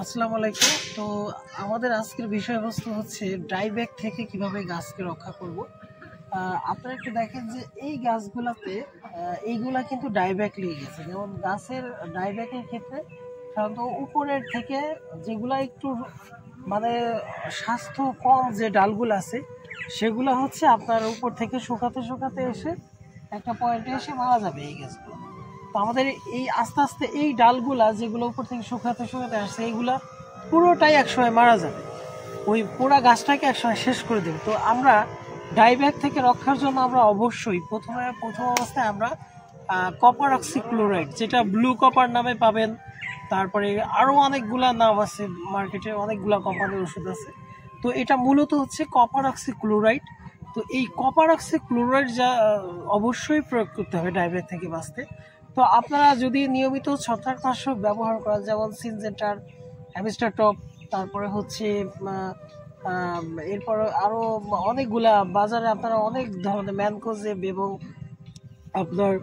আসসালামু আলাইকুম। তো আমাদের আজকের বিষয়বস্তু হচ্ছে ডাইব্যাক থেকে কিভাবে গাছকে রক্ষা করব। আপনারা একটু দেখেন যে এই গাছগুলাতে এইগুলা কিন্তু ডাইব্যাক লেগে গেছে। যেমন গাছের ডাইব্যাকের ক্ষেত্রে সাধারণত উপরের থেকে যেগুলা একটু মানে স্বাস্থ্য কম যে ডালগুলো আছে সেগুলো হচ্ছে আপনার উপর থেকে শুকাতে শুকাতে এসে একটা পয়েন্টে এসে মারা যাবে এই গাছগুলো। তো আমাদের এই আস্তে আস্তে এই ডালগুলা যেগুলো উপর থেকে শুকাতে শুকাতে আসছে এইগুলা পুরোটাই একসময় মারা যাবে, ওই পুরা গাছটাকে একসময় শেষ করে দেবে। তো আমরা ডাইব্যাক থেকে রক্ষার জন্য আমরা অবশ্যই প্রথম অবস্থায় আমরা কপার অক্সিক্লোরাইড, যেটা ব্লু কপার নামে পাবেন, তারপরে আরও অনেকগুলা নাম আছে, মার্কেটে অনেকগুলা কোম্পানির ওষুধ আছে। তো এটা মূলত হচ্ছে কপার অক্সিক্লোরাইড। তো এই কপার অক্সিক্লোরাইড যা অবশ্যই প্রয়োগ করতে হবে ডাইব্যাক থেকে বাঁচতে। তো আপনারা যদি নিয়মিত ছত্রাকনাশক ব্যবহার করেন, যেমন সিনজেন্টার, অ্যামিস্টারটপ, তারপরে হচ্ছে এরপর আরও অনেকগুলা বাজারে আপনারা অনেক ধরনের ম্যানকোজেব এবং আপনার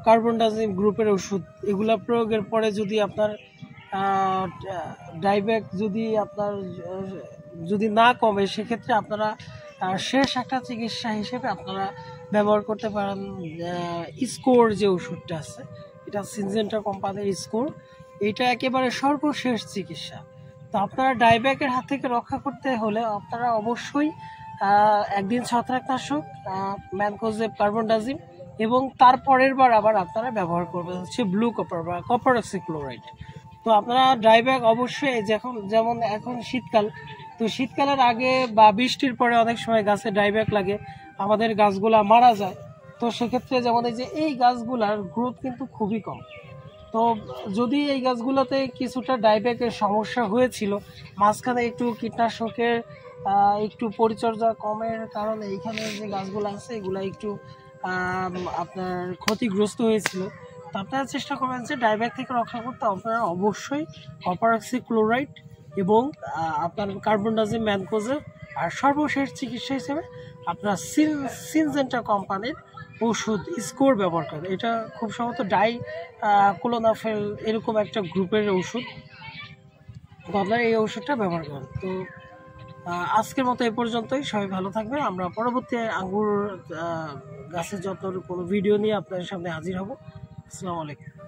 কার্বনডাজিম গ্রুপের ওষুধ, এগুলা প্রয়োগের পরে যদি আপনার ডাইব্যাক যদি না কমে, সেক্ষেত্রে আপনারা শেষ একটা চিকিৎসা হিসেবে আপনারা ব্যবহার করতে পারেন স্কোর যে ওষুধটা আছে, এটা সিনজেন্টা কোম্পানির স্কোর। এটা একেবারে সর্বশেষ চিকিৎসা। তো আপনারা ডাইব্যাকের হাত থেকে রক্ষা করতে হলে আপনারা অবশ্যই একদিন ছত্রাকনাশক, ম্যানকোজেব, কার্বনডাজিম, এবং তারপরের বার আবার আপনারা ব্যবহার করবেন হচ্ছে ব্লু কপার বা কপার অক্সিক্লোরাইড। তো আপনারা ডাইব্যাক অবশ্যই, যেমন এখন শীতকাল, তো শীতকালের আগে বা বৃষ্টির পরে অনেক সময় গাছে ডাইব্যাক লাগে, আমাদের গাছগুলা মারা যায়। তো সেক্ষেত্রে যেমন এই গাছগুলার গ্রোথ কিন্তু খুবই কম। তো যদি এই গাছগুলোতে কিছুটা ডাইব্যাকের সমস্যা হয়েছিল, মাঝখানে একটু কীটনাশকের একটু পরিচর্যা কমের কারণে এইখানে যে গাছগুলো আছে এগুলো একটু আপনার ক্ষতিগ্রস্ত হয়েছিল। তো আপনারা চেষ্টা করবেন যে ডাইব্যাক থেকে রক্ষা করতে আপনারা অবশ্যই কপার অক্সিক্লোরাইড এবং আপনার কার্বনডাজিম, ম্যানকোজেব, আর সর্বশেষ চিকিৎসা হিসেবে আপনার সিনজেন্টা কোম্পানির ওষুধ স্কোর ব্যবহার করেন। এটা খুব সম্ভবত ক্লোনাফেল এরকম একটা গ্রুপের ওষুধ। তো আপনারা এই ওষুধটা ব্যবহার করেন। তো আজকের মতো এ পর্যন্তই। সবাই ভালো থাকবেন। আমরা পরবর্তী আঙ্গুর গাছের যত্নের কোনো ভিডিও নিয়ে আপনাদের সামনে হাজির হব। আসসালামু আলাইকুম।